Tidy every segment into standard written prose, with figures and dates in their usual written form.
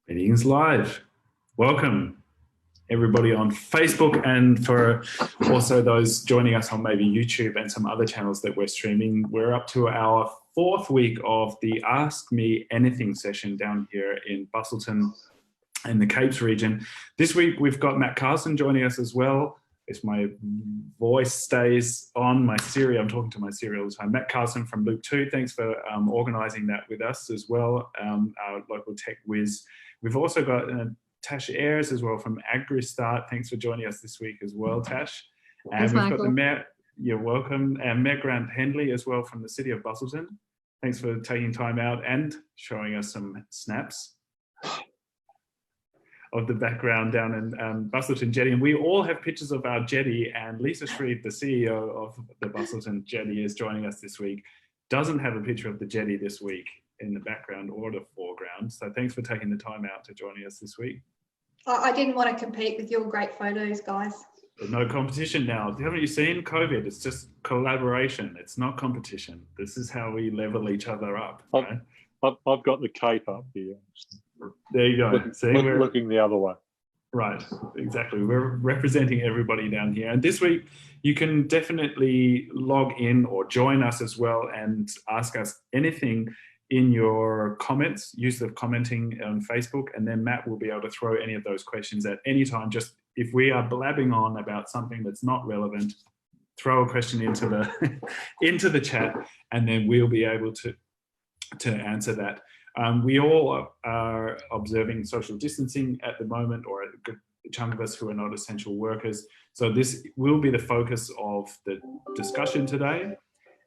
Meetings live. Welcome, everybody on Facebook, and for also those joining us on maybe YouTube and some other channels that we're streaming. We're up to our fourth week of the Ask Me Anything session down here in Busselton in the Capes region. This week we've got Mat Carlsson joining us as well. If my voice stays on, my Siri, I'm talking to my Siri all the time. Mat Carlsson from Loop2, thanks for organising that with us as well, our local tech whiz. We've also got Tash Ayres as well from AgriStart. Thanks for joining us this week as well, Tash. And Thanks, we've Michael. got the Mayor, you're welcome, and Mayor Grant Henley as well from the City of Busselton. Thanks for taking time out and showing us some snaps of the background down in Busselton Jetty. And we all have pictures of our jetty, and Lisa Shreeve, the CEO of the Busselton Jetty, is joining us this week. Doesn't have a picture of the jetty this week in the background or the foreground. So thanks for taking the time out to joining us this week. I didn't want to compete with your great photos, guys. No competition now. Haven't you seen COVID? It's just collaboration. It's not competition. This is how we level each other up. Right? I've got the cape up here. There you go. We're looking the other way. Right, exactly. We're representing everybody down here. And this week, you can definitely log in or join us as well and ask us anything in your comments. Use the commenting on Facebook, and then Matt will be able to throw any of those questions at any time. Just if we are blabbing on about something that's not relevant, throw a question into the into the chat, and then we'll be able to answer that. We all are observing social distancing at the moment, or a good chunk of us who are not essential workers. So this will be the focus of the discussion today.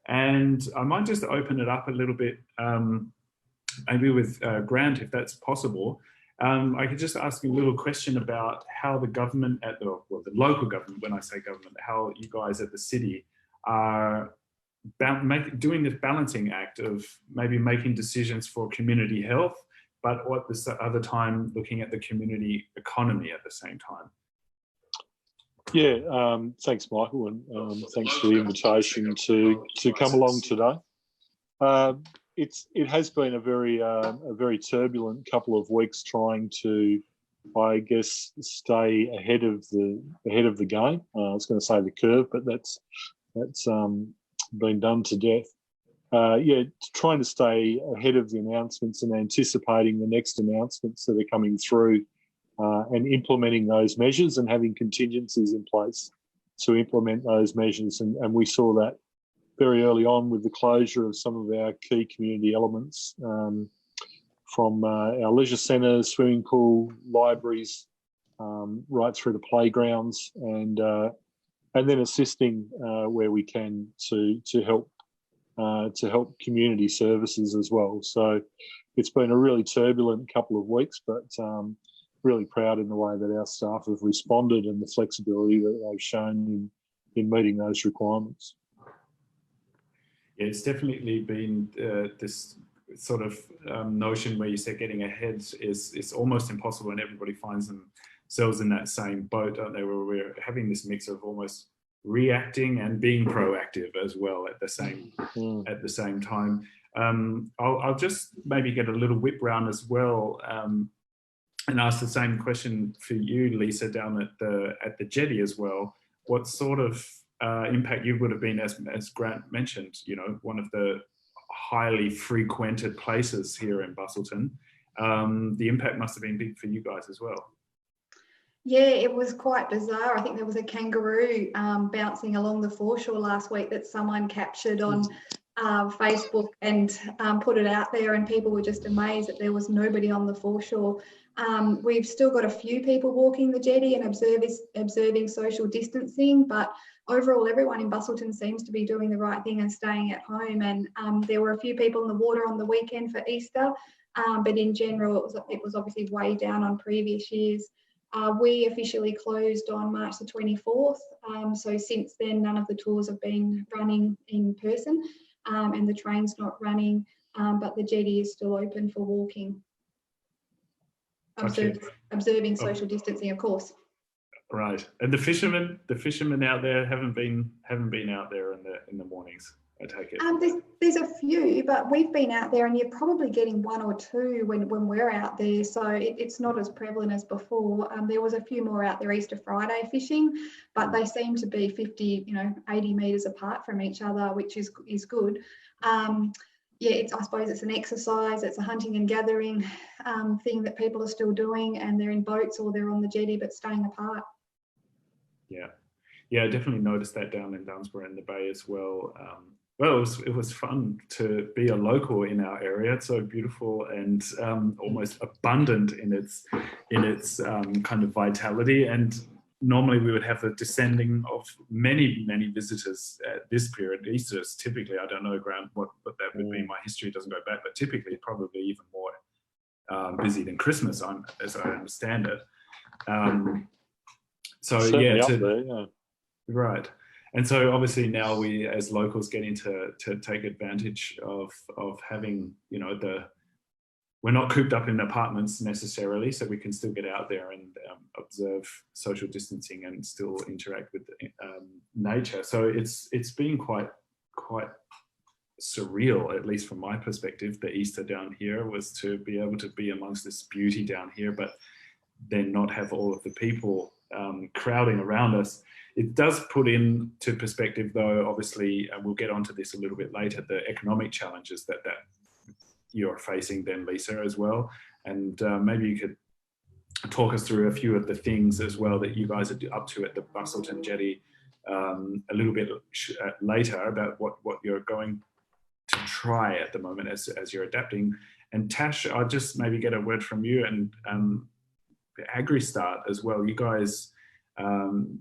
And I might just open it up a little bit, maybe with Grant, if that's possible. I could just ask you a little question about how the government the local government, when I say government, how you guys at the city are doing this balancing act of maybe making decisions for community health, but at the other time looking at the community economy at the same time. Yeah, thanks, Michael, and thanks for the invitation to come along today. It has been a very turbulent couple of weeks trying to, I guess, stay ahead of the game. I was going to say the curve, but that's been done to death. Trying to stay ahead of the announcements and anticipating the next announcements that are coming through, and implementing those measures and having contingencies in place to implement those measures. And we saw that very early on with the closure of some of our key community elements, from our leisure centres, swimming pool, libraries, right through to playgrounds, and then assisting where we can to help community services as well. So it's been a really turbulent couple of weeks, but really proud in the way that our staff have responded and the flexibility that they've shown in meeting those requirements. Yeah, it's definitely been this sort of notion where you say getting ahead is almost impossible, and everybody finds themselves in that same boat, aren't they? Where we're having this mix of almost reacting and being proactive as well at the same time. I'll just maybe get a little whip round as well, and ask the same question for you, Lisa, down at the jetty as well. What sort of impact you would have been, as Grant mentioned, one of the highly frequented places here in Busselton. The impact must have been big for you guys as well. Yeah, it was quite bizarre. I think there was a kangaroo bouncing along the foreshore last week that someone captured on Facebook and put it out there, and people were just amazed that there was nobody on the foreshore. We've still got a few people walking the jetty and observing social distancing, but overall everyone in Busselton seems to be doing the right thing and staying at home. And there were a few people in the water on the weekend for Easter, but in general it was obviously way down on previous years. We officially closed on March the 24th, so since then none of the tours have been running in person, and the train's not running, but the jetty is still open for walking. Observing social distancing, of course. Right, and the fishermen out there haven't been out there in the mornings. I take it. There's a few, but we've been out there and you're probably getting one or two when we're out there. So it's not as prevalent as before. There was a few more out there Easter Friday fishing, but they seem to be 50, 80 metres apart from each other, which is good. I suppose it's an exercise, it's a hunting and gathering thing that people are still doing, and they're in boats or they're on the jetty, but staying apart. Yeah, I definitely noticed that down in Dunsborough in the Bay as well. It was fun to be a local in our area. It's so beautiful and almost abundant in its kind of vitality. And normally we would have a descending of many visitors at this period. Easter is typically, I don't know, Grant, what that would be. My history doesn't go back, but typically probably even more busy than Christmas, as I understand it. Right. And so obviously now we as locals getting to take advantage of having, we're not cooped up in apartments necessarily, so we can still get out there and observe social distancing and still interact with nature. So it's been quite surreal, at least from my perspective. The Easter down here was to be able to be amongst this beauty down here, but then not have all of the people crowding around us. It does put into perspective, though, obviously, and we'll get onto this a little bit later, the economic challenges that you're facing then, Lisa, as well. And maybe you could talk us through a few of the things as well that you guys are up to at the Busselton Jetty a little bit later about what you're going to try at the moment as you're adapting. And Tash, I'll just maybe get a word from you and AgriStart as well. You guys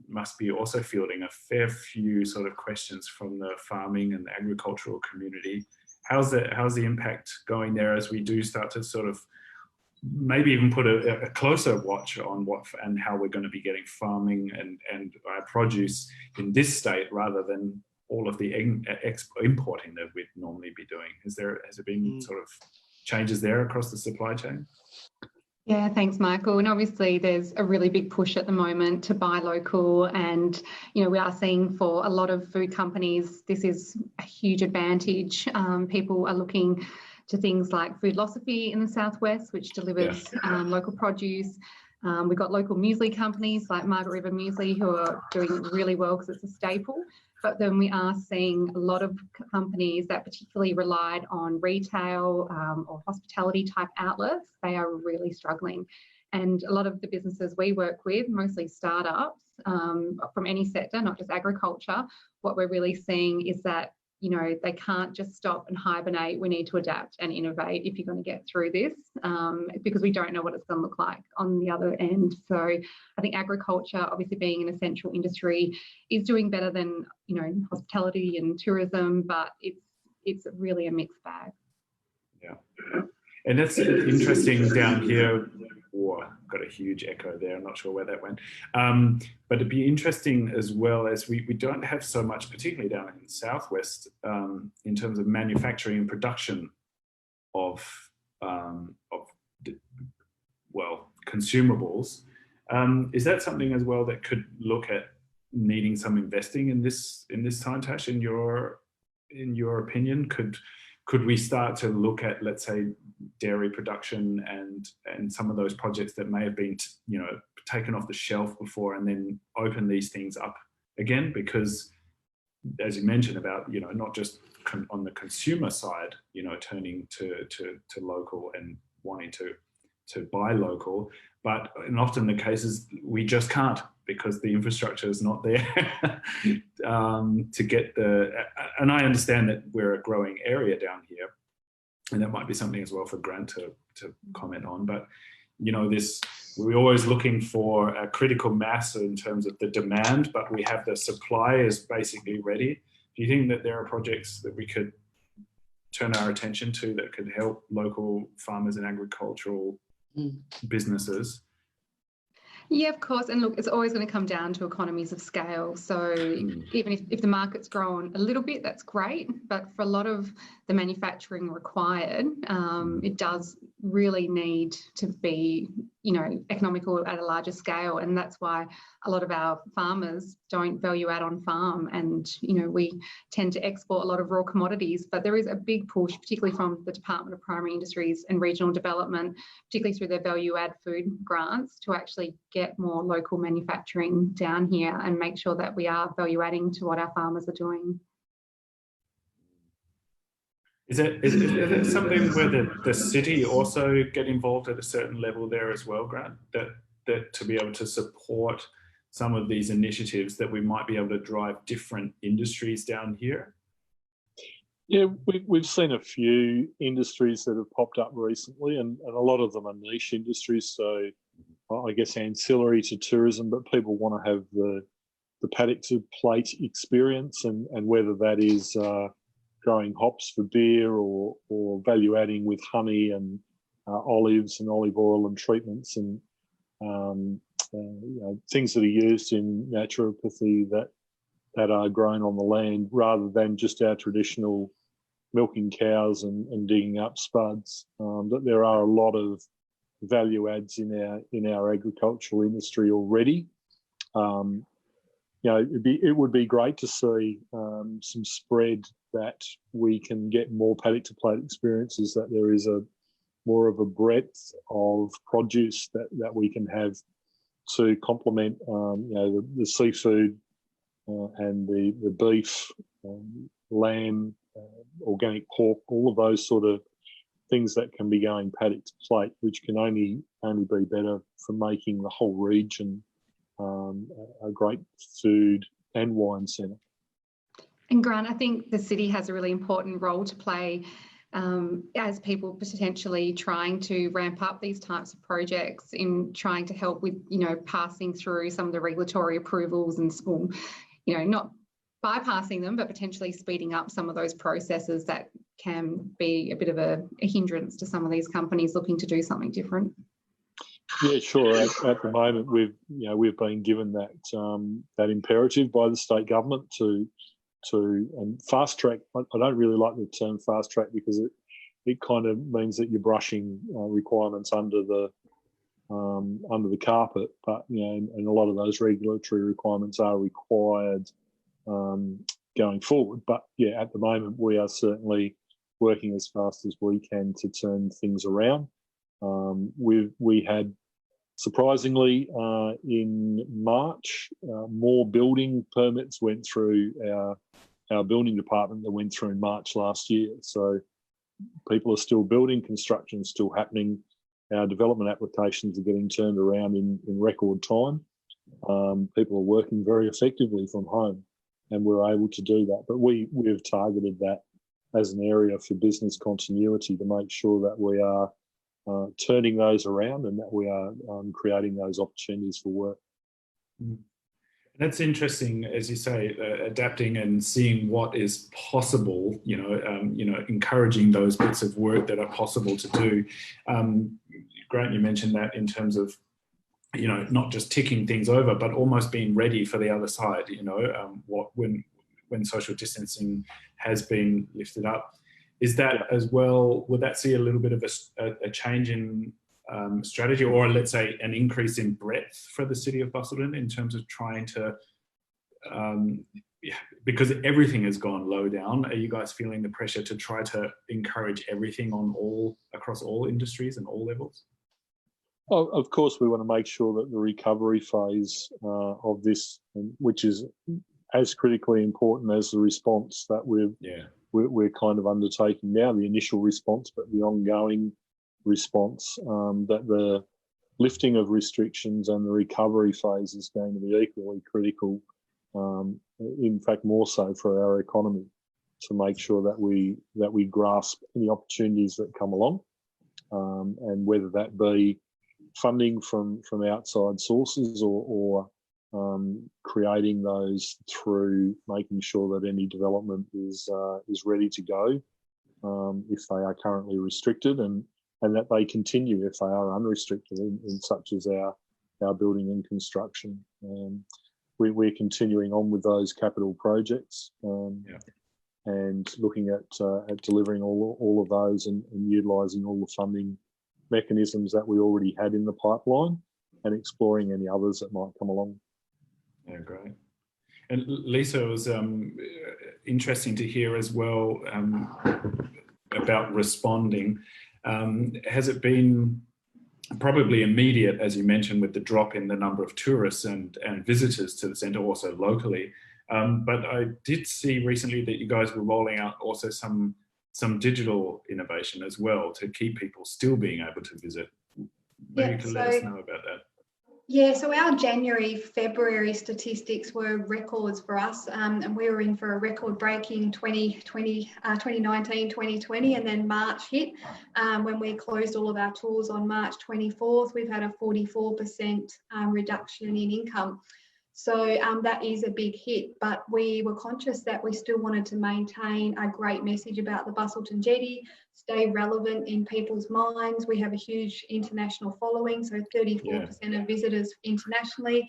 must be also fielding a fair few sort of questions from the farming and the agricultural community. How's the impact going there as we do start to sort of maybe even put a closer watch on what and how we're going to be getting farming and produce in this state rather than all of the importing that we'd normally be doing? Has there been sort of changes there across the supply chain? Yeah, thanks, Michael. And obviously there's a really big push at the moment to buy local, and we are seeing for a lot of food companies this is a huge advantage. People are looking to things like Foodlosophy in the southwest, which delivers local produce. We've got local muesli companies like Margaret River Muesli who are doing really well because it's a staple. But then we are seeing a lot of companies that particularly relied on retail or hospitality type outlets. They are really struggling. And a lot of the businesses we work with, mostly startups from any sector, not just agriculture, what we're really seeing is that they can't just stop and hibernate. We need to adapt and innovate if you're going to get through this because we don't know what it's going to look like on the other end. So I think agriculture, obviously being an essential industry, is doing better than, hospitality and tourism, but it's really a mixed bag. Yeah. And that's interesting down here. Got a huge echo there. I'm not sure where that went. But it'd be interesting as well as we don't have so much, particularly down in the southwest, in terms of manufacturing and production of consumables. Is that something as well that could look at needing some investing in this time, Tash? In your opinion, could we start to look at, let's say, dairy production and some of those projects that may have been, taken off the shelf before and then open these things up again? Because as you mentioned about, not just on the consumer side, turning to local and wanting to buy local, but in often the cases we just can't because the infrastructure is not there to get and I understand that we're a growing area down here, and that might be something as well for Grant to comment on, but we're always looking for a critical mass in terms of the demand, but we have the supply is basically ready. Do you think that there are projects that we could turn our attention to that could help local farmers and agricultural businesses? Yeah, of course. And look, it's always going to come down to economies of scale. So even if the market's grown a little bit, that's great. But for a lot of the manufacturing required, it does really need to be, economical at a larger scale. And that's why a lot of our farmers don't value add on farm. And, we tend to export a lot of raw commodities, but there is a big push, particularly from the Department of Primary Industries and Regional Development, particularly through their value add food grants, to actually get more local manufacturing down here and make sure that we are value adding to what our farmers are doing. Is it something where the city also get involved at a certain level there as well, Grant, that to be able to support some of these initiatives, that we might be able to drive different industries down here? Yeah, we've seen a few industries that have popped up recently, and a lot of them are niche industries, so I guess ancillary to tourism, but people want to have the paddock to plate experience, and whether that is growing hops for beer or value adding with honey and olives and olive oil and treatments and things that are used in naturopathy that are grown on the land, rather than just our traditional milking cows and digging up spuds. That there are a lot of value adds in our agricultural industry already. It would be great to see some spread, that we can get more paddock to plate experiences, that there is more of a breadth of produce that we can have to complement the seafood and the beef, lamb, organic pork, all of those sort of things that can be going paddock to plate, which can only be better for making the whole region a great food and wine centre. And Grant, I think the city has a really important role to play as people potentially trying to ramp up these types of projects, in trying to help with, passing through some of the regulatory approvals and, not bypassing them, but potentially speeding up some of those processes that can be a bit of a hindrance to some of these companies looking to do something different. Yeah, sure. At the moment, we've been given that imperative by the state government to fast track. I don't really like the term fast track, because it kind of means that you're brushing requirements under the carpet. But and a lot of those regulatory requirements are required going forward. But yeah, at the moment we are certainly working as fast as we can to turn things around. We had, surprisingly, in March, more building permits went through our building department than went through in March last year. So people are still building, construction is still happening. Our development applications are getting turned around in record time. People are working very effectively from home, and we're able to do that. But we've targeted that as an area for business continuity, to make sure that we are turning those around, and that we are creating those opportunities for work. That's interesting, as you say, adapting and seeing what is possible. Encouraging those bits of work that are possible to do. Grant, you mentioned that in terms of, not just ticking things over, but almost being ready for the other side. When social distancing has been lifted up. Is that as well, would that see a little bit of a change in strategy, or let's say an increase in breadth for the city of Busselton in terms of trying to, because everything has gone low down, are you guys feeling the pressure to try to encourage everything across all industries and all levels? Well, of course, we want to make sure that the recovery phase of this, which is as critically important as the response that we're kind of undertaking now, the initial response, but the ongoing response, that the lifting of restrictions and the recovery phase is going to be equally critical, in fact more so for our economy, to make sure that we grasp any opportunities that come along, and whether that be funding from outside sources or creating those through making sure that any development is ready to go if they are currently restricted, and that they continue if they are unrestricted, in such as our building and construction. We're continuing on with those capital projects, and looking at delivering all of those, and utilising all the funding mechanisms that we already had in the pipeline and exploring any others that might come along. Yeah, great. And Lisa, it was interesting to hear as well about responding. Has it been probably immediate, as you mentioned, with the drop in the number of tourists and visitors to the centre, also locally? But I did see recently that you guys were rolling out also some digital innovation as well to keep people still being able to visit. Maybe you can let us know about that. Yeah, so our January, February statistics were records for us, and we were in for a record-breaking 2019, 2020, and then March hit when we closed all of our tours on March 24th. We've had a 44% reduction in income. So that is a big hit, but we were conscious that we still wanted to maintain a great message about the Busselton Jetty, stay relevant in people's minds. We have a huge international following, so 34% of visitors internationally.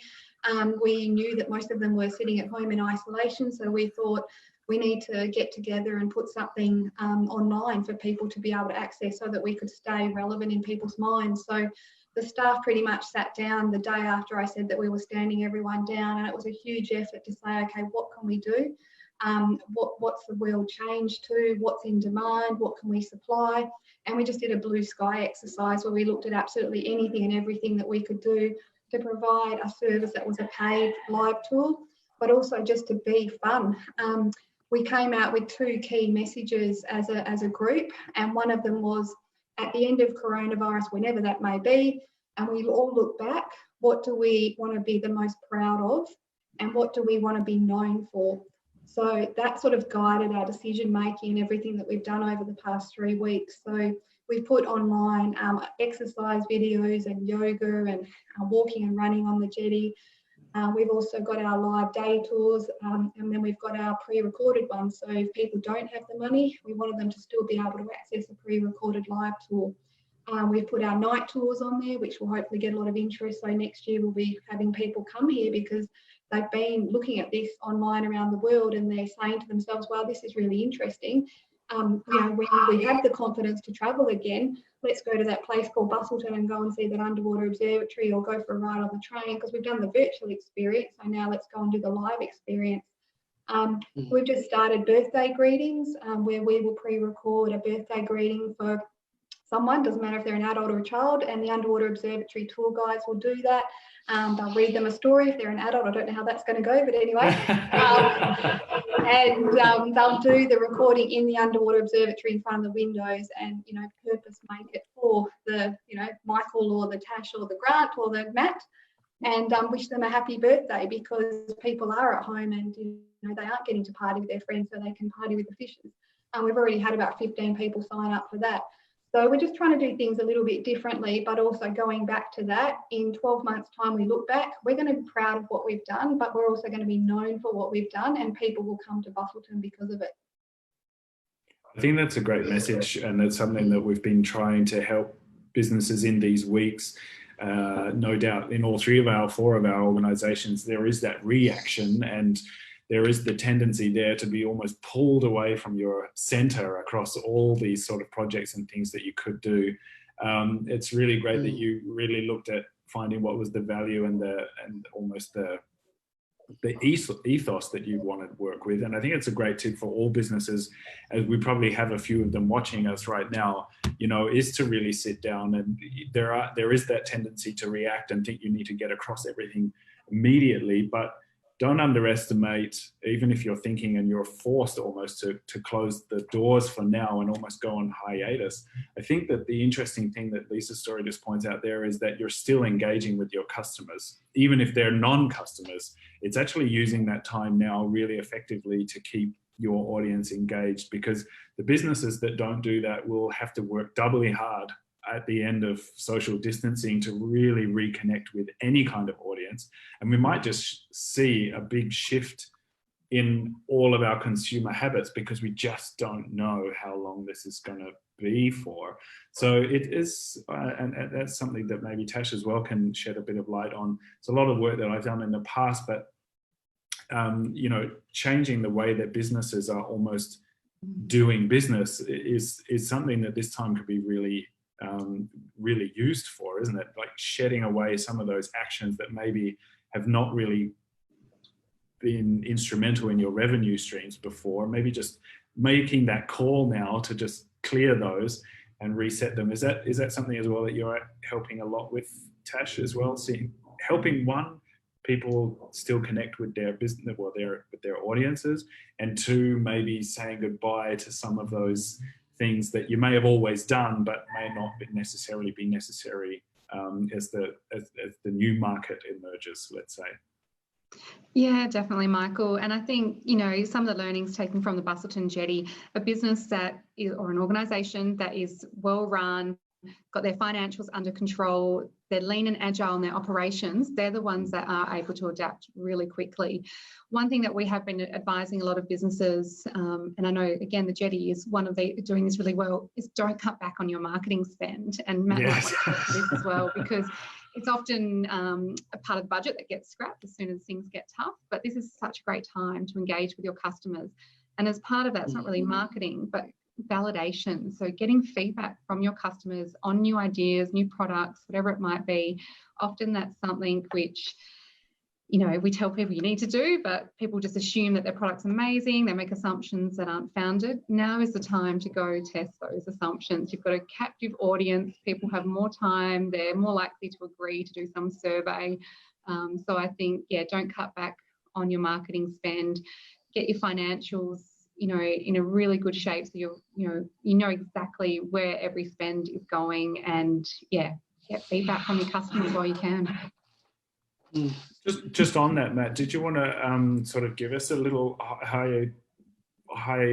We knew that most of them were sitting at home in isolation, so we thought we need to get together and put something online for people to be able to access so that we could stay relevant in people's minds. So the staff pretty much sat down the day after I said that we were standing everyone down, and it was a huge effort to say, okay, what can we do? What's the world changed to? What's in demand? What can we supply? And we just did a blue sky exercise where we looked at absolutely anything and everything that we could do to provide a service that was a paid live tour, but also just to be fun. We came out with two key messages as a group, and one of them was, at the end of coronavirus, whenever that may be, and we all look back, what do we want to be the most proud of, and what do we want to be known for? So that sort of guided our decision making and everything that we've done over the past 3 weeks. So we put online exercise videos and yoga and walking and running on the jetty. We've also got our live day tours, and then we've got our pre-recorded ones. So if people don't have the money, we wanted them to still be able to access a pre-recorded live tour. We've put our night tours on there, which will hopefully get a lot of interest. So next year we'll be having people come here because they've been looking at this online around the world and they're saying to themselves, well, this is really interesting. When we have the confidence to travel again, let's go to that place called Busselton and go and see that underwater observatory, or go for a ride on the train, because we've done the virtual experience. So now let's go and do the live experience. We've just started birthday greetings, where we will pre-record a birthday greeting for someone, doesn't matter if they're an adult or a child, and the underwater observatory tour guides will do that. They'll read them a story if they're an adult. I don't know how that's going to go, but anyway. And they'll do the recording in the underwater observatory in front of the windows, and purpose make it for the Michael or the Tash or the Grant or the Mat, and wish them a happy birthday, because people are at home and they aren't getting to party with their friends, so they can party with the fishes. We've already had about 15 people sign up for that. So we're just trying to do things a little bit differently, but also going back to that, in 12 months' time, we look back, we're going to be proud of what we've done, but we're also going to be known for what we've done, and people will come to Busselton because of it. I think that's a great message, and it's something that we've been trying to help businesses in these weeks. No doubt in all four of our organisations, there is that reaction, and there is the tendency there to be almost pulled away from your centre across all these sort of projects and things that you could do. It's really great that you really looked at finding what was the value and almost the ethos that you wanted to work with. And I think it's a great tip for all businesses, as we probably have a few of them watching us right now, is to really sit down. And there is that tendency to react and think you need to get across everything immediately, but don't underestimate, even if you're thinking and you're forced almost to close the doors for now and almost go on hiatus. I think that the interesting thing that Lisa's story just points out there is that you're still engaging with your customers. Even if they're non-customers, it's actually using that time now really effectively to keep your audience engaged, because the businesses that don't do that will have to work doubly hard at the end of social distancing to really reconnect with any kind of audience. And we might just see a big shift in all of our consumer habits, because we just don't know how long this is going to be for. So it is, and that's something that maybe Tash as well can shed a bit of light on. It's a lot of work that I've done in the past, but changing the way that businesses are almost doing business is something that this time could be really really used for, isn't it? Like shedding away some of those actions that maybe have not really been instrumental in your revenue streams before, maybe just making that call now to just clear those and reset them. Is that something as well that you're helping a lot with, Tash, as well? Helping people still connect with their business or with their audiences, and two, maybe saying goodbye to some of those things that you may have always done but may not necessarily be necessary as the new market emerges, let's say. Yeah, definitely, Michael. And I think, some of the learnings taken from the Busselton Jetty, a business that is, or an organisation that is well run, got their financials under control, they're lean and agile in their operations, they're the ones that are able to adapt really quickly. One thing that we have been advising a lot of businesses, and I know, again, the Jetty is one of doing this really well, is don't cut back on your marketing spend. And Matt will talk about this as well, because it's often a part of the budget that gets scrapped as soon as things get tough. But this is such a great time to engage with your customers. And as part of that, it's not really marketing, but validation. So getting feedback from your customers on new ideas, new products, whatever it might be. Often that's something which, we tell people you need to do, but people just assume that their product's amazing. They make assumptions that aren't founded. Now is the time to go test those assumptions. You've got a captive audience. People have more time. They're more likely to agree to do some survey. So I think, don't cut back on your marketing spend. Get your financials, in a really good shape, so you know exactly where every spend is going, and get feedback from your customers while you can. Just on that, Matt, did you want to sort of give us a little high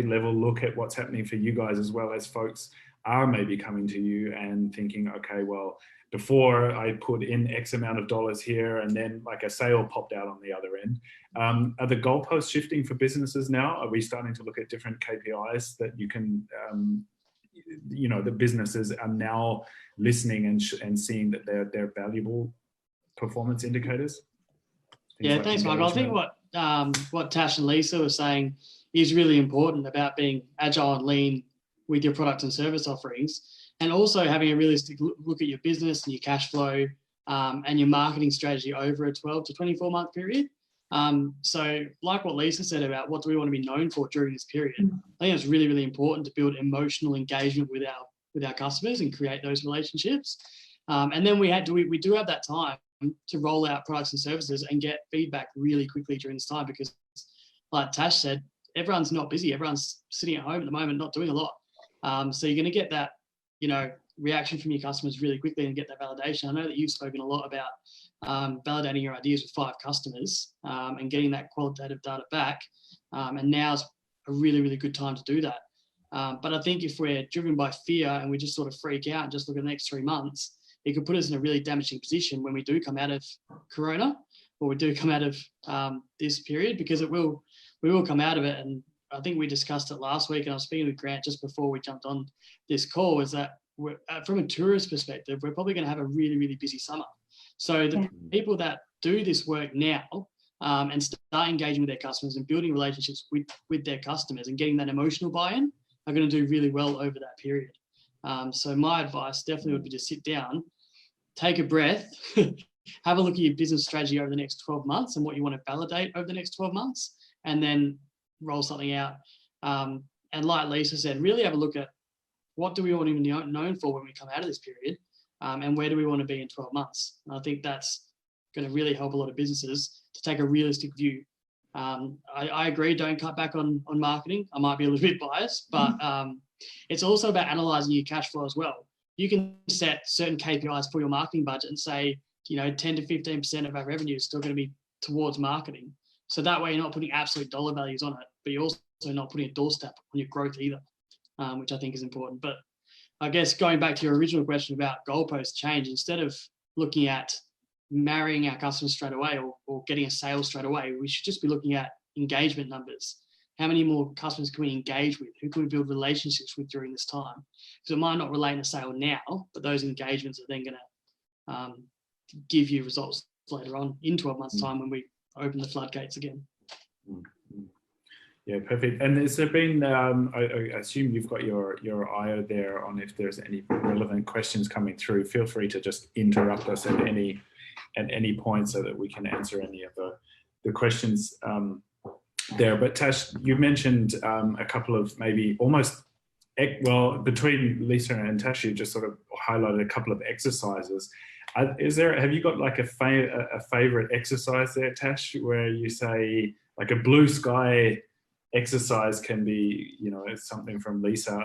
level look at what's happening for you guys, as well as folks are maybe coming to you and thinking, okay, well, before I put in X amount of dollars here and then like a sale popped out on the other end. Are the goalposts shifting for businesses now? Are we starting to look at different KPIs that you can, the businesses are now listening and seeing that they're valuable performance indicators? Yeah, like thanks, Michael. I think what Tash and Lisa were saying is really important about being agile and lean with your product and service offerings, and also having a realistic look at your business and your cash flow and your marketing strategy over a 12 to 24 month period. So like what Lisa said about what do we want to be known for during this period, I think it's really, really important to build emotional engagement with our customers and create those relationships. And then we do have that time to roll out products and services and get feedback really quickly during this time, because like Tash said, everyone's not busy. Everyone's sitting at home at the moment, not doing a lot. So you're going to get that, reaction from your customers really quickly and get that validation. I know that you've spoken a lot about validating your ideas with 5 customers and getting that qualitative data back. And now's a really, really good time to do that. But I think if we're driven by fear and we just sort of freak out and just look at the next 3 months, it could put us in a really damaging position when we do come out of Corona, or we do come out of this period, because we will come out of it. And I think we discussed it last week, and I was speaking with Grant just before we jumped on this call, is that from a tourist perspective, we're probably going to have a really, really busy summer. So the people that do this work now and start engaging with their customers and building relationships with their customers and getting that emotional buy-in are going to do really well over that period. So my advice definitely would be to sit down, take a breath, have a look at your business strategy over the next 12 months and what you want to validate over the next 12 months, and then roll something out. And like Lisa said, really have a look at what do we want to be known for when we come out of this period, and where do we want to be in 12 months? And I think that's going to really help a lot of businesses to take a realistic view. I agree, don't cut back on marketing. I might be a little bit biased, but it's also about analysing your cash flow as well. You can set certain KPIs for your marketing budget and say, 10 to 15% of our revenue is still going to be towards marketing. So that way you're not putting absolute dollar values on it, but you're also not putting a doorstep on your growth either, which I think is important. But I guess going back to your original question about goalpost change, instead of looking at marrying our customers straight away or getting a sale straight away, we should just be looking at engagement numbers. How many more customers can we engage with? Who can we build relationships with during this time? Because it might not relate in a sale now, but those engagements are then going to give you results later on in 12 months' time when we open the floodgates again. Yeah, perfect. And has there been, I assume you've got your IO there on if there's any relevant questions coming through. Feel free to just interrupt us at any point so that we can answer any of the questions there. But Tash, you mentioned a couple of maybe almost, well, between Lisa and Tash, you just sort of highlighted a couple of exercises. Have you got like a favorite exercise there, Tash, where you say like a blue sky exercise can be, you know, something from Lisa,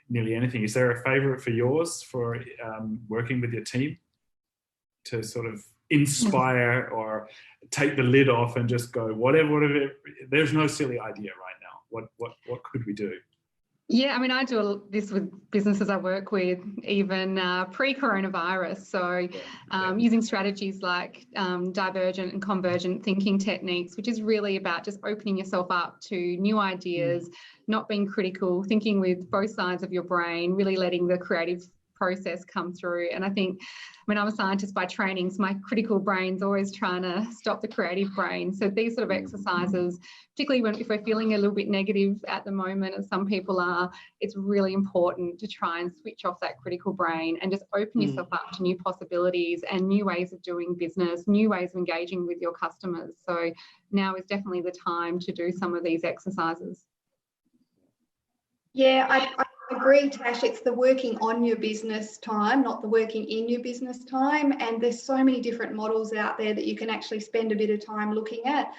nearly anything. Is there a favorite for yours for working with your team to sort of inspire or take the lid off and just go, whatever, there's no silly idea right now. What could we do? Yeah, I mean, I do this with businesses I work with, even pre-coronavirus. So using strategies like divergent and convergent thinking techniques, which is really about just opening yourself up to new ideas, not being critical, thinking with both sides of your brain, really letting the creative process come through. And I think when I'm a scientist by training, so my critical brain's always trying to stop the creative brain. So these sort of exercises, particularly if we're feeling a little bit negative at the moment, as some people are, it's really important to try and switch off that critical brain and just open yourself up to new possibilities and new ways of doing business, new ways of engaging with your customers. So now is definitely the time to do some of these exercises. Yeah, I agree, Tash. It's the working on your business time, not the working in your business time. And there's so many different models out there that you can actually spend a bit of time looking at.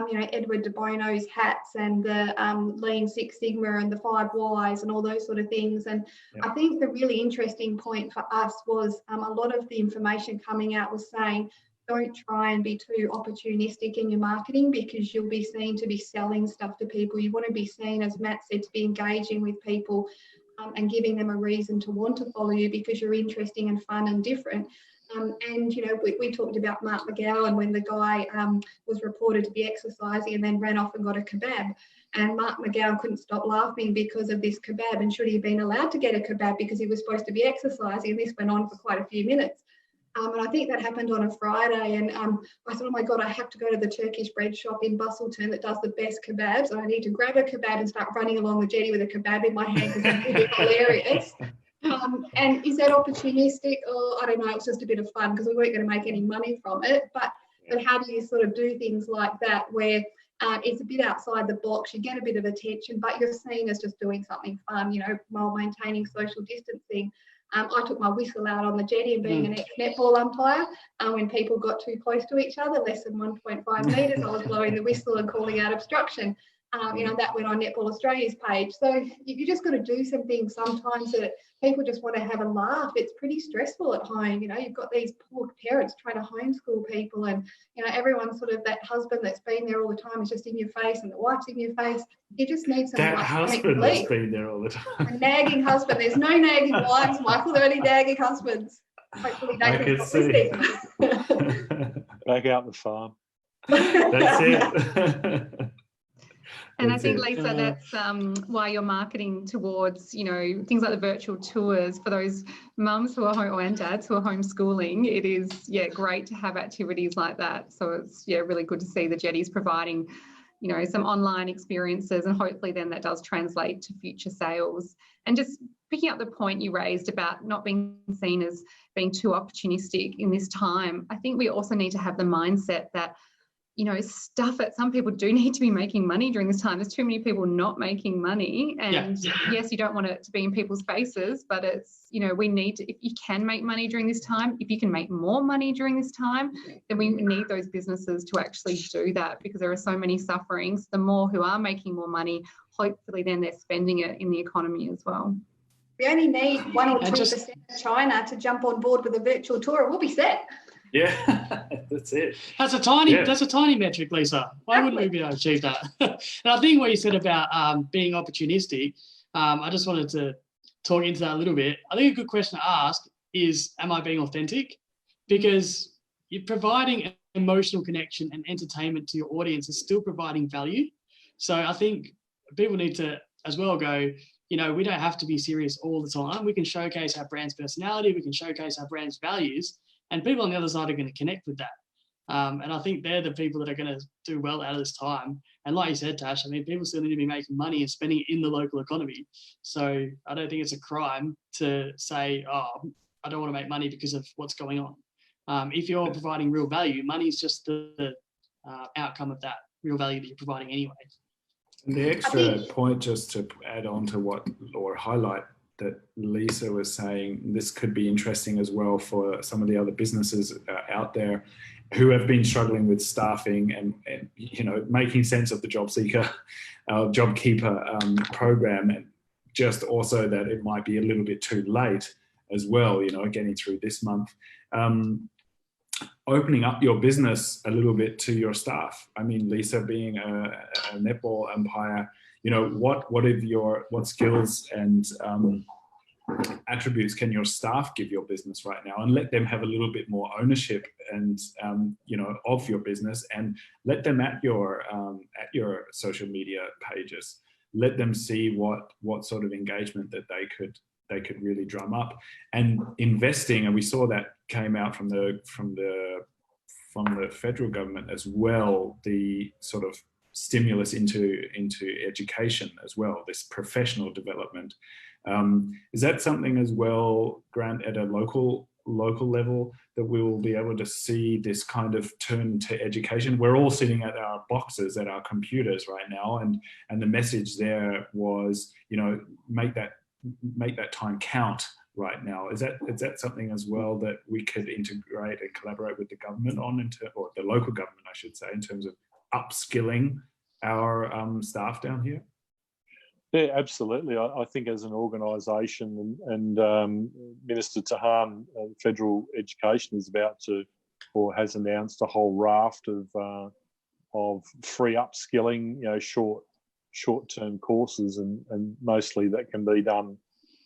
You know, Edward de Bono's hats and the Lean Six Sigma and the 5 Whys and all those sort of things. And I think the really interesting point for us was a lot of the information coming out was saying, don't try and be too opportunistic in your marketing, because you'll be seen to be selling stuff to people. You want to be seen, as Matt said, to be engaging with people and giving them a reason to want to follow you because you're interesting and fun and different. And, you know, we talked about Mark McGowan when the guy was reported to be exercising and then ran off and got a kebab. And Mark McGowan couldn't stop laughing because of this kebab, and should he have been allowed to get a kebab because he was supposed to be exercising? And this went on for quite a few minutes. And I think that happened on a Friday. And I thought, oh my God, I have to go to the Turkish bread shop in Busselton that does the best kebabs. And I need to grab a kebab and start running along the jetty with a kebab in my hand because it's really hilarious. And is that opportunistic? Oh, I don't know. It's just a bit of fun because we weren't going to make any money from it. But how do you sort of do things like that where it's a bit outside the box, you get a bit of attention, but you're seen as just doing something fun, you know, while maintaining social distancing. I took my whistle out on the jetty and being an ex-netball umpire. When people got too close to each other, less than 1.5 metres, I was blowing the whistle and calling out obstruction. You know, that went on Netball Australia's page. So you just got to do some things sometimes that people just want to have a laugh. It's pretty stressful at home. You know, you've got these poor parents trying to homeschool people, and, you know, everyone's sort of, that husband that's been there all the time is just in your face, and the wife's in your face. You just need some that husband that's been there all the time. A nagging husband. There's no nagging wives, Michael. There are only nagging husbands. Hopefully Nathan's not listening. Back out the farm. That's it. And I think, Lisa, that's why you're marketing towards, you know, things like the virtual tours for those mums who are and dads who are homeschooling. It is, great to have activities like that. So it's, really good to see the jetties providing, you know, some online experiences, and hopefully then that does translate to future sales. And just picking up the point you raised about not being seen as being too opportunistic in this time, I think we also need to have the mindset that, you know, some people do need to be making money during this time. There's too many people not making money. And yes, you don't want it to be in people's faces, but it's, you know, we need to, if you can make money during this time, if you can make more money during this time, then we need those businesses to actually do that, because there are so many sufferings. The more who are making more money, hopefully then they're spending it in the economy as well. We only need 1 or 2% of China to jump on board with a virtual tour. We'll be set. Yeah, that's it. That's a tiny metric, Lisa. Why wouldn't we be able to achieve that? And I think what you said about being opportunistic, I just wanted to talk into that a little bit. I think a good question to ask is, am I being authentic? Because you're providing an emotional connection and entertainment to your audience is still providing value. So I think people need to as well go, you know, we don't have to be serious all the time. We can showcase our brand's personality. We can showcase our brand's values. And people on the other side are going to connect with that. And I think they're the people that are going to do well out of this time. And like you said, Tash, I mean, people still need to be making money and spending it in the local economy. So I don't think it's a crime to say, oh, I don't want to make money because of what's going on. If you're providing real value, money is just the outcome of that real value that you're providing anyway. And the extra point, just to add on to what, or highlight that Lisa was saying, this could be interesting as well for some of the other businesses out there who have been struggling with staffing and you know, making sense of the JobKeeper program, and just also that it might be a little bit too late as well, you know, getting through this month. Opening up your business a little bit to your staff. I mean, Lisa being a netball umpire, you know, what skills and attributes can your staff give your business right now, and let them have a little bit more ownership and you know, of your business, and let them at your social media pages. Let them see what sort of engagement that they could really drum up, and investing. And we saw that came out from the federal government as well, the sort of stimulus into education as well, this professional development. Is that something as well, Grant, at a local level, that we will be able to see this kind of turn to education? We're all sitting at our boxes, at our computers right now, and the message there was, you know, make that time count right now. Is that something as well that we could integrate and collaborate with the government on, or the local government, I should say, in terms of upskilling our staff down here? Yeah, absolutely. I think as an organisation, and Minister Tahan, Federal Education, is about to, or has announced, a whole raft of free upskilling, you know, short-term courses, and mostly that can be done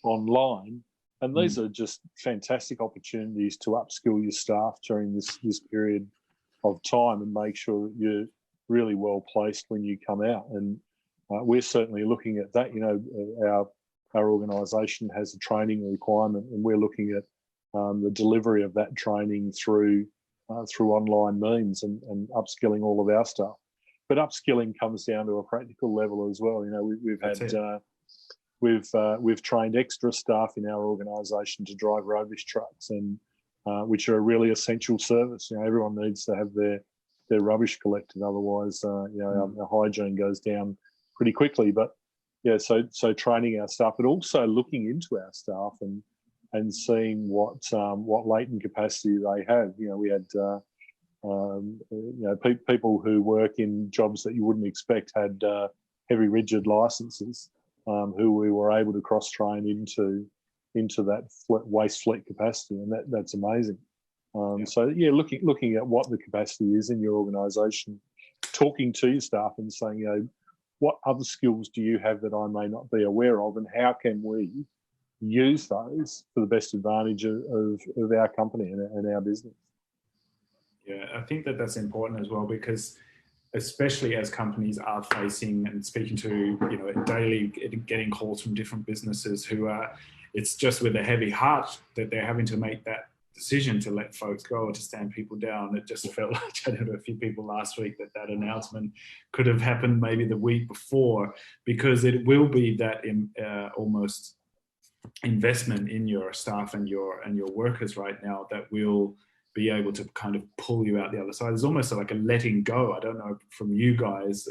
online. And these are just fantastic opportunities to upskill your staff during this period of time, and make sure that you're really well placed when you come out. And we're certainly looking at that. You know, our organisation has a training requirement, and we're looking at the delivery of that training through online means, and upskilling all of our staff. But upskilling comes down to a practical level as well. You know, we've trained extra staff in our organisation to drive rubbish trucks, and which are a really essential service. You know, everyone needs to have their rubbish collected, otherwise, you know, our hygiene goes down pretty quickly. But yeah, so training our staff, but also looking into our staff and seeing what latent capacity they have. You know, we had you know, people who work in jobs that you wouldn't expect had heavy rigid licenses, who we were able to cross train into that waste fleet capacity, and that's amazing. So yeah, looking at what the capacity is in your organisation, talking to your staff and saying, you know, what other skills do you have that I may not be aware of, and how can we use those for the best advantage of our company and our business? Yeah, I think that's important as well, because especially as companies are facing and speaking to, you know, daily getting calls from different businesses who are, it's just with a heavy heart that they're having to make that decision to let folks go or to stand people down. It just felt like, I chatted to a few people last week, that announcement could have happened maybe the week before, because it will be that almost investment in your staff and your workers right now that will be able to kind of pull you out the other side. It's almost like a letting go. I don't know from you guys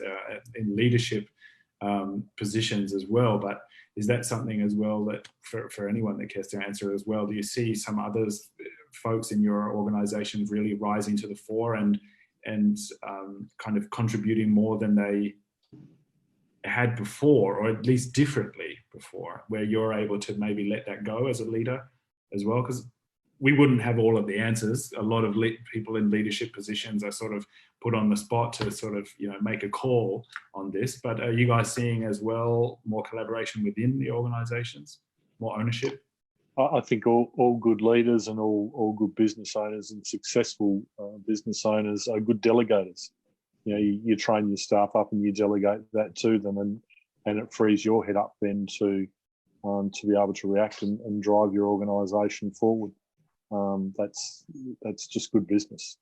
in leadership positions as well, but is that something as well that for anyone that cares to answer as well, do you see some others, folks in your organization really rising to the fore and kind of contributing more than they had before, or at least differently before, where you're able to maybe let that go as a leader as well? Because we wouldn't have all of the answers. A lot of people in leadership positions are sort of put on the spot to sort of, you know, make a call on this. But are you guys seeing as well more collaboration within the organisations, more ownership? I think all good leaders and all good business owners and successful business owners are good delegators. You know, you train your staff up and you delegate that to them, and it frees your head up then to be able to react and drive your organisation forward. That's just good business.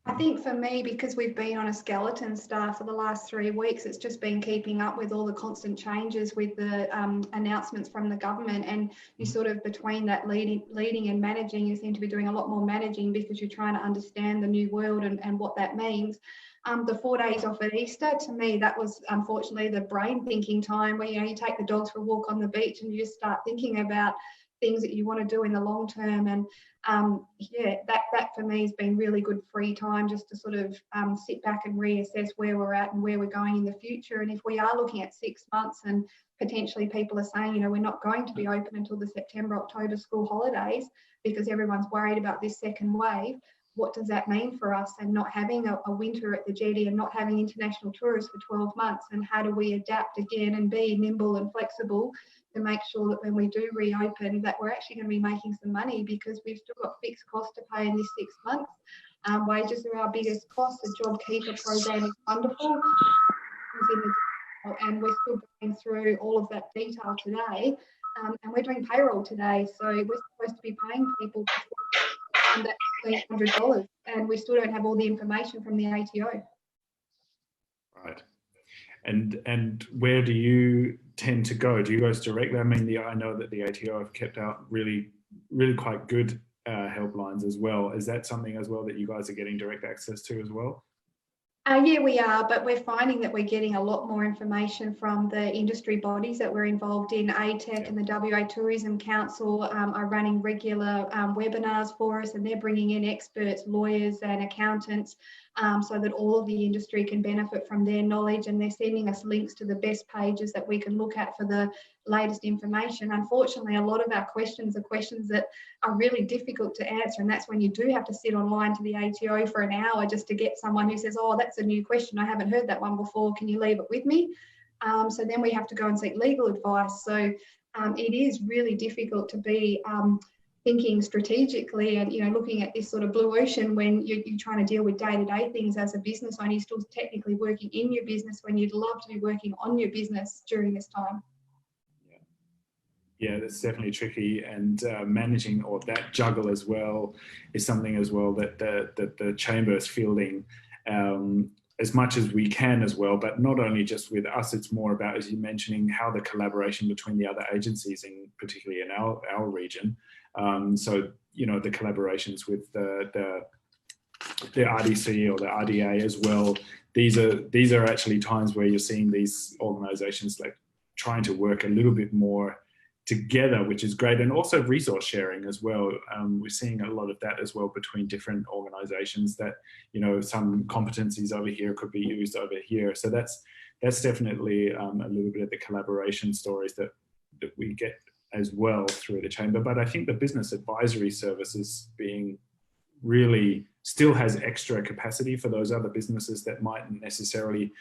I think for me, because we've been on a skeleton staff for the last 3 weeks, it's just been keeping up with all the constant changes with the announcements from the government. And you sort of, between that leading and managing, you seem to be doing a lot more managing because you're trying to understand the new world and what that means. The 4 days off at Easter, to me, that was unfortunately the brain thinking time where, you take the dogs for a walk on the beach and you just start thinking about things that you want to do in the long term. And that for me has been really good free time, just to sort of sit back and reassess where we're at and where we're going in the future. And if we are looking at 6 months and potentially people are saying, we're not going to be open until the September, October school holidays because everyone's worried about this second wave, what does that mean for us? And not having a winter at the jetty and not having international tourists for 12 months, and how do we adapt again and be nimble and flexible to make sure that when we do reopen that we're actually going to be making some money, because we've still got fixed costs to pay in this 6 months. Wages are our biggest cost. The JobKeeper program is wonderful, and we're still going through all of that detail today, and we're doing payroll today, so we're supposed to be paying people that $1,300, and we still don't have all the information from the ATO. Right. And where do you tend to go? Do you guys direct? I mean, I know that the ATO have kept out really quite good helplines as well. Is that something as well that you guys are getting direct access to as well? Yeah, we are, but we're finding that we're getting a lot more information from the industry bodies that we're involved in. ATEC and the WA Tourism Council are running regular webinars for us, and they're bringing in experts, lawyers and accountants, so that all of the industry can benefit from their knowledge, and they're sending us links to the best pages that we can look at for the latest information. Unfortunately, a lot of our questions are questions that are really difficult to answer, and that's when you do have to sit online to the ATO for an hour just to get someone who says, oh, that's a new question, I haven't heard that one before, can you leave it with me? So then we have to go and seek legal advice. So it is really difficult to be thinking strategically and looking at this sort of blue ocean when you're trying to deal with day-to-day things as a business owner. You're still technically working in your business when you'd love to be working on your business during this time. Yeah, that's definitely tricky, and managing or that juggle as well is something as well that the Chamber is fielding as much as we can as well, but not only just with us, it's more about, as you're mentioning, how the collaboration between the other agencies, particularly in our region. So, the collaborations with the RDC or the RDA as well, these are actually times where you're seeing these organisations like trying to work a little bit more together, which is great, and also resource sharing as well. We're seeing a lot of that as well between different organisations, that some competencies over here could be used over here. So that's definitely a little bit of the collaboration stories that we get as well through the Chamber. But I think the business advisory services being really still has extra capacity for those other businesses that mightn't necessarily.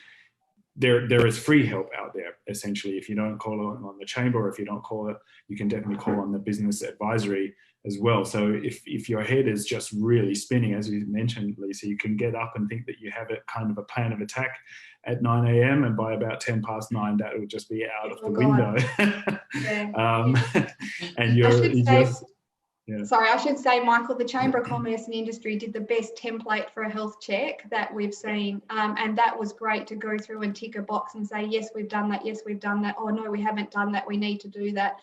There is free help out there, essentially. If you don't call on the Chamber, or if you don't call it, you can definitely call on the business advisory as well. So if your head is just really spinning, as you mentioned, Lisa, you can get up and think that you have a kind of a plan of attack at 9 a.m. and by about 10 past 9, that will just be out of the window. And Sorry, I should say, Michael, the Chamber of Commerce and Industry did the best template for a health check that we've seen. And that was great to go through and tick a box and say, yes, we've done that. Yes, we've done that. Oh, no, we haven't done that. We need to do that.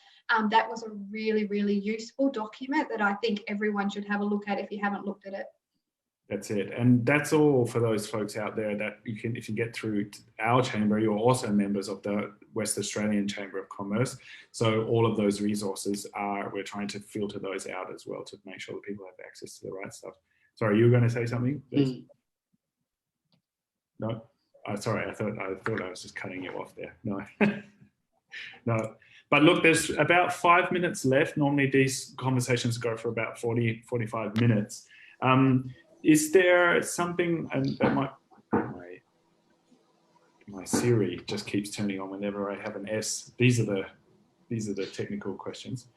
That was a really, really useful document that I think everyone should have a look at if you haven't looked at it. That's it. And that's all for those folks out there that you can, if you get through to our chamber, you're also members of the West Australian Chamber of Commerce. So all of those resources we're trying to filter those out as well to make sure that people have access to the right stuff. Sorry, you were going to say something, please? No? Sorry, I thought I was just cutting you off there. No. No. But look, there's about 5 minutes left. Normally these conversations go for about 40, 45 minutes. Is there something, and that my Siri just keeps turning on whenever I have an S. These are the technical questions.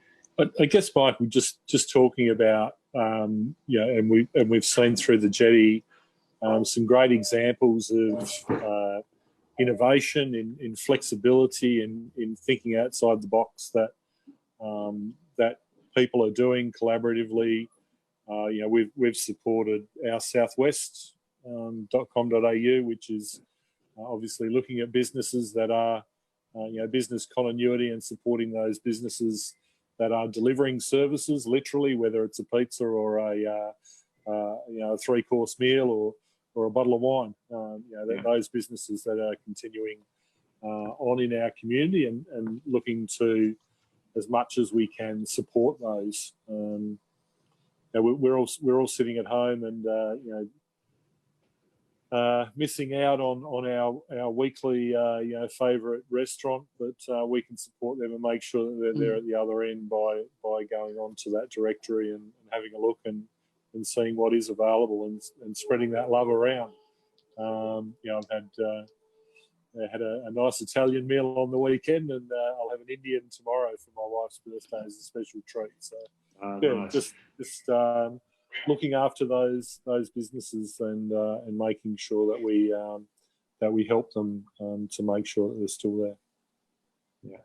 I guess, Mike, we're just talking about, and we've seen through the Jetty some great examples of innovation in flexibility and in thinking outside the box that that people are doing collaboratively. we've supported our southwest.com.au, which is obviously looking at businesses that are, business continuity and supporting those businesses that are delivering services, literally, whether it's a pizza or a 3-course meal or a bottle of wine. Those businesses that are continuing on in our community and looking to, as much as we can, support those. We're all sitting at home and missing out on our weekly favourite restaurant, but we can support them and make sure that they're there at the other end by going on to that directory and having a look and seeing what is available and spreading that love around. I've had a nice Italian meal on the weekend, and I'll have an Indian tomorrow for my wife's birthday as a special treat. So nice. just looking after those businesses and making sure that we help them to make sure that they're still there. Yeah,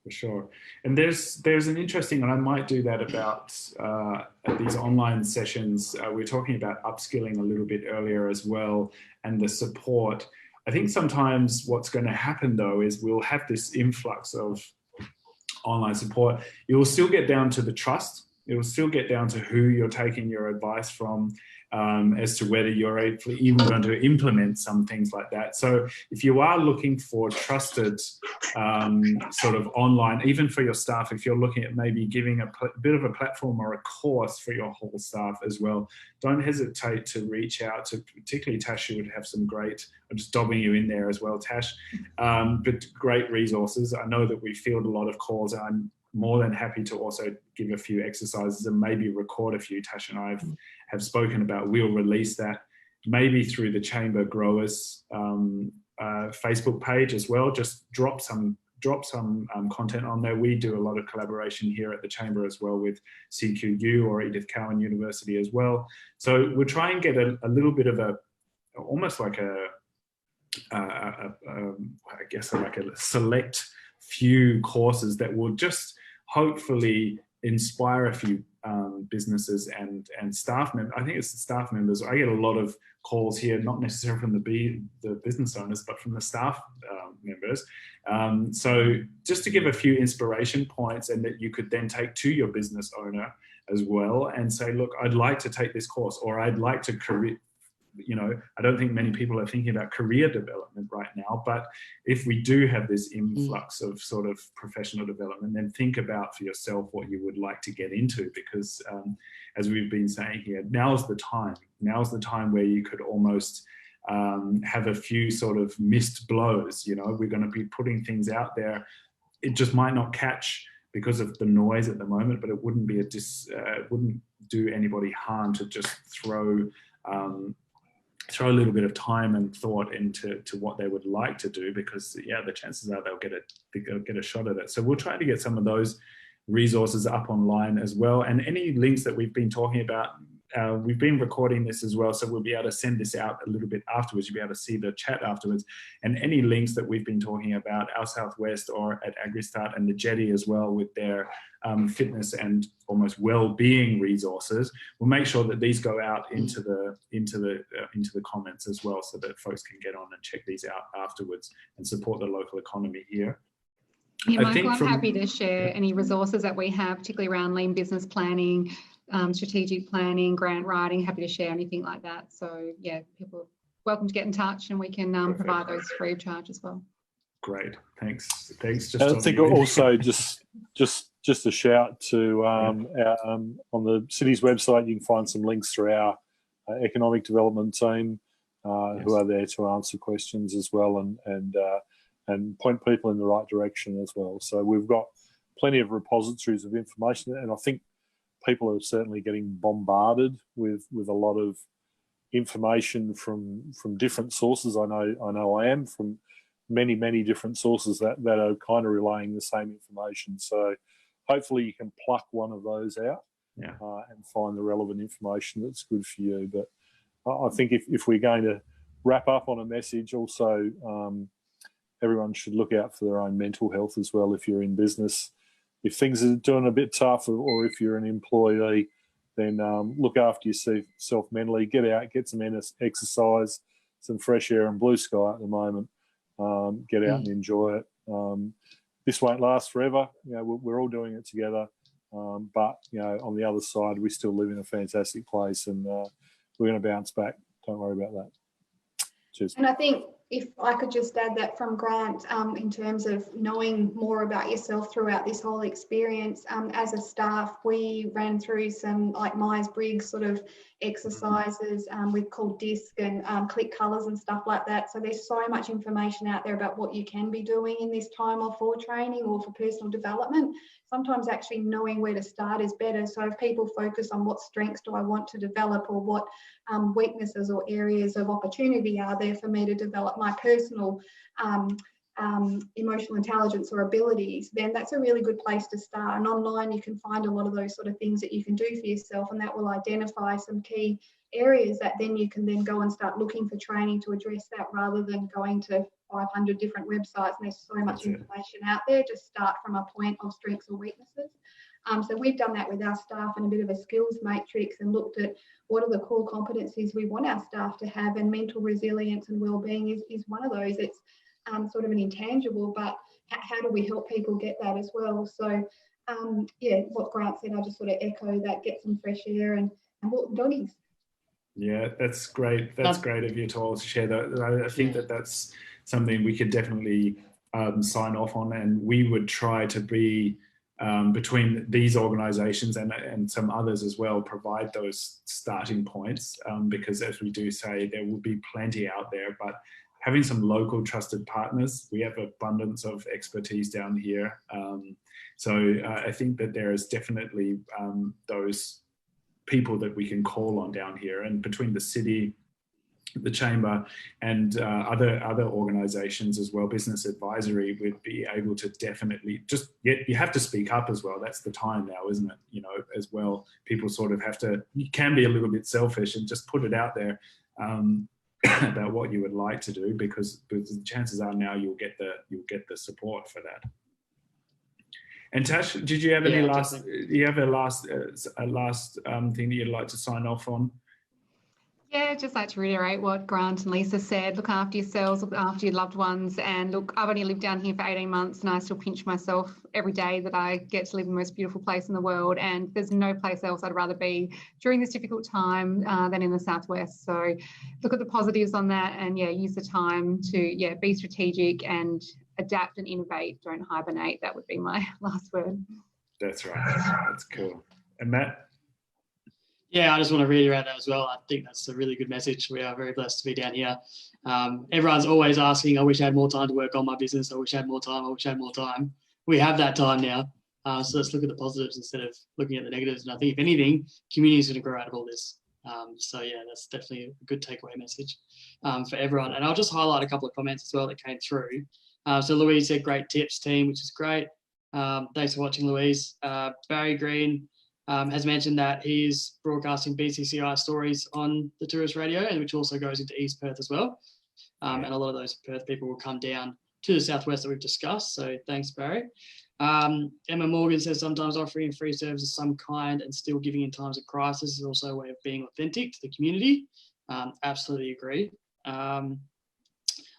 for sure. And there's an interesting, and I might do that about these online sessions. We're talking about upskilling a little bit earlier as well, and the support. I think sometimes what's going to happen though is we'll have this influx of online support. It will still get down to the trust. It will still get down to who you're taking your advice from, as to whether you're even going to implement some things like that. So if you are looking for trusted sort of online, even for your staff, if you're looking at maybe giving a bit of a platform or a course for your whole staff as well, don't hesitate to reach out to, particularly Tash, you would have some great, I'm just dobbing you in there as well, Tash, but great resources. I know that we field a lot of calls, and I'm more than happy to also give a few exercises and maybe record a few. Tash and I have spoken about. We'll release that maybe through the Chamber Growers Facebook page as well. Just drop some content on there. We do a lot of collaboration here at the Chamber as well with CQU or Edith Cowan University as well. So we'll try and get a little bit of almost like a select few courses that will just hopefully inspire a few businesses and staff members. I think it's the staff members. I get a lot of calls here, not necessarily from the business owners, but from the staff members. So just to give a few inspiration points, and that you could then take to your business owner as well and say, look, I'd like to take this course, or I'd like to career. I don't think many people are thinking about career development right now, but if we do have this influx of sort of professional development, then think about for yourself what you would like to get into, because as we've been saying here, now's the time where you could almost have a few sort of missed blows. We're going to be putting things out there. It just might not catch because of the noise at the moment, but it wouldn't be it wouldn't do anybody harm to just throw a little bit of time and thought into what they would like to do, because the chances are they'll get a shot at it. So we'll try to get some of those resources up online as well, and any links that we've been talking about. We've been recording this as well, so we'll be able to send this out a little bit afterwards. You'll be able to see the chat afterwards, and any links that we've been talking about, our Southwest or at AgriStart and the Jetty as well, with their fitness and almost well-being resources. We'll make sure that these go out into the comments as well, so that folks can get on and check these out afterwards and support the local economy here. Yeah, Michael, I'm happy to share any resources that we have, particularly around lean business planning, strategic planning, grant writing. Happy to share anything like that. So yeah, people are welcome to get in touch, and we can provide those free of charge as well. Great, thanks. Just I think also just a shout to on the city's website, you can find some links through our economic development team who are there to answer questions as well, and point people in the right direction as well. So we've got plenty of repositories of information, and I think people are certainly getting bombarded with a lot of information from different sources. I know I am, from many different sources that are kind of relaying the same information. So hopefully you can pluck one of those out and find the relevant information that's good for you. But I think if we're going to wrap up on a message, also everyone should look out for their own mental health as well. If you're in business, if things are doing a bit tough, or if you're an employee, then look after yourself mentally. Get out, get some exercise, some fresh air and blue sky at the moment. Get out and enjoy it. This won't last forever. We're all doing it together. But on the other side, we still live in a fantastic place, and we're going to bounce back. Don't worry about that. Cheers. And I think if I could just add that from Grant, in terms of knowing more about yourself throughout this whole experience, as a staff, we ran through some like Myers-Briggs sort of exercises we've called DISC and click colours and stuff like that. So there's so much information out there about what you can be doing in this time off for training or for personal development. Sometimes actually knowing where to start is better. So if people focus on what strengths do I want to develop, or what weaknesses or areas of opportunity are there for me to develop my personal emotional intelligence or abilities, then that's a really good place to start. And online you can find a lot of those sort of things that you can do for yourself, and that will identify some key areas that then you can then go and start looking for training to address that, rather than going to 500 different websites and there's so much information out there. Just start from a point of strengths or weaknesses. So we've done that with our staff and a bit of a skills matrix, and looked at what are the core competencies we want our staff to have, and mental resilience and wellbeing is one of those. It's sort of an intangible, but how do we help people get that as well? So what Grant said, I just sort of echo that. Get some fresh air and walk doggies. Yeah, that's great. That's great of you to all share that. I think that's something we could definitely sign off on, and we would try to be between these organisations and some others as well, provide those starting points, because as we do say, there will be plenty out there, but having some local trusted partners, we have abundance of expertise down here. So I think that there is definitely those people that we can call on down here, and between the city, the chamber, and other organisations as well, business advisory, would be able to definitely you have to speak up as well. That's the time now, isn't it? As well, people sort of have to. You can be a little bit selfish and just put it out there about what you would like to do, because the chances are now you'll get the support for that. And Tash, did you have any last? Do you have a last thing that you'd like to sign off on? Yeah, just like to reiterate what Grant and Lisa said. Look after yourselves, look after your loved ones. And look, I've only lived down here for 18 months and I still pinch myself every day that I get to live in the most beautiful place in the world. And there's no place else I'd rather be during this difficult time than in the Southwest. So look at the positives on that, and use the time to be strategic and adapt and innovate. Don't hibernate. That would be my last word. That's right. That's cool. And Matt? Yeah, I just want to reiterate that as well. I think that's a really good message. We are very blessed to be down here. Everyone's always asking, I wish I had more time to work on my business. I wish I had more time. I wish I had more time. We have that time now. So let's look at the positives instead of looking at the negatives. And I think, if anything, community is going to grow out of all this. That's definitely a good takeaway message for everyone. And I'll just highlight a couple of comments as well that came through. So Louise said, great tips, team, which is great. Thanks for watching, Louise. Barry Green has mentioned that he is broadcasting BCCI stories on the tourist radio, and which also goes into East Perth as well. And a lot of those Perth people will come down to the Southwest that we've discussed. So thanks, Barry. Emma Morgan says, sometimes offering free service of some kind and still giving in times of crisis is also a way of being authentic to the community. Absolutely agree.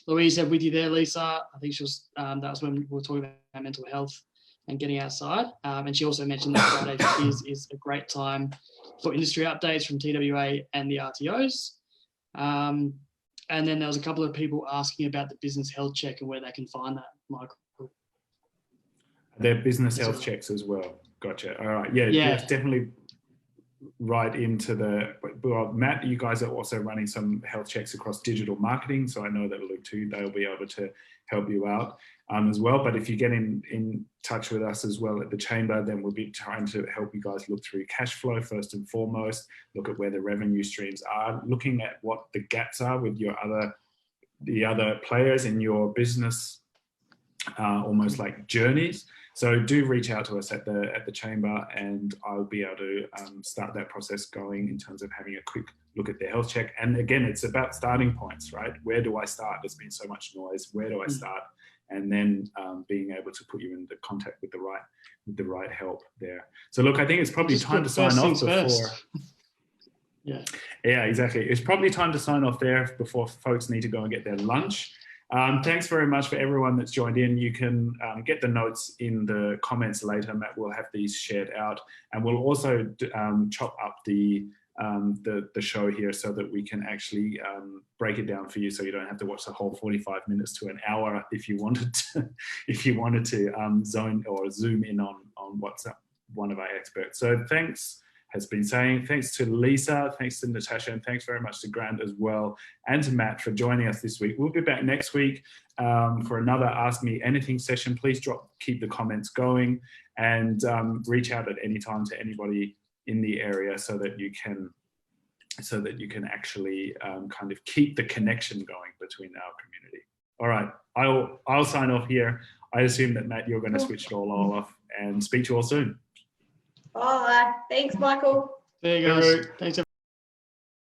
Louise said, with you there, Lisa. I think she was, that was when we were talking about mental health and getting outside. And she also mentioned that Friday is a great time for industry updates from TWA and the RTOs. And then there was a couple of people asking about the business health check and where they can find that, Michael. They're business health checks as well. Gotcha. All right. Yeah. Definitely right into well, Matt, you guys are also running some health checks across digital marketing. So I know that Loop2, they'll be able to help you out as well. But if you get in touch with us as well at the chamber, then we'll be trying to help you guys look through cash flow first and foremost, look at where the revenue streams are, looking at what the gaps are with the other players in your business, almost like journeys. So do reach out to us at the chamber, and I'll be able to start that process going in terms of having a quick look at their health check. And again, it's about starting points, right? Where do I start? There's been so much noise. Where do I start? and then being able to put you into contact with the right help there. So look, I think it's probably time to sign off before. Yeah, exactly. It's probably time to sign off there before folks need to go and get their lunch. Thanks very much for everyone that's joined in. You can get the notes in the comments later. Matt will have these shared out, and we'll also chop up the show here so that we can actually break it down for you, so you don't have to watch the whole 45 minutes to an hour if you wanted to zone or zoom in on what's one of our experts. So thanks to Lisa, thanks to Natasha, and thanks very much to Grant as well, and to Matt for joining us this week. We'll be back next week for another Ask Me Anything session. Please keep the comments going, and reach out at any time to anybody in the area so that you can actually kind of keep the connection going between our community. All right, I'll sign off here. I assume that, Matt, you're going to switch it all off, and speak to you all soon. Bye. Thanks, Michael. There you go. Thanks, everyone.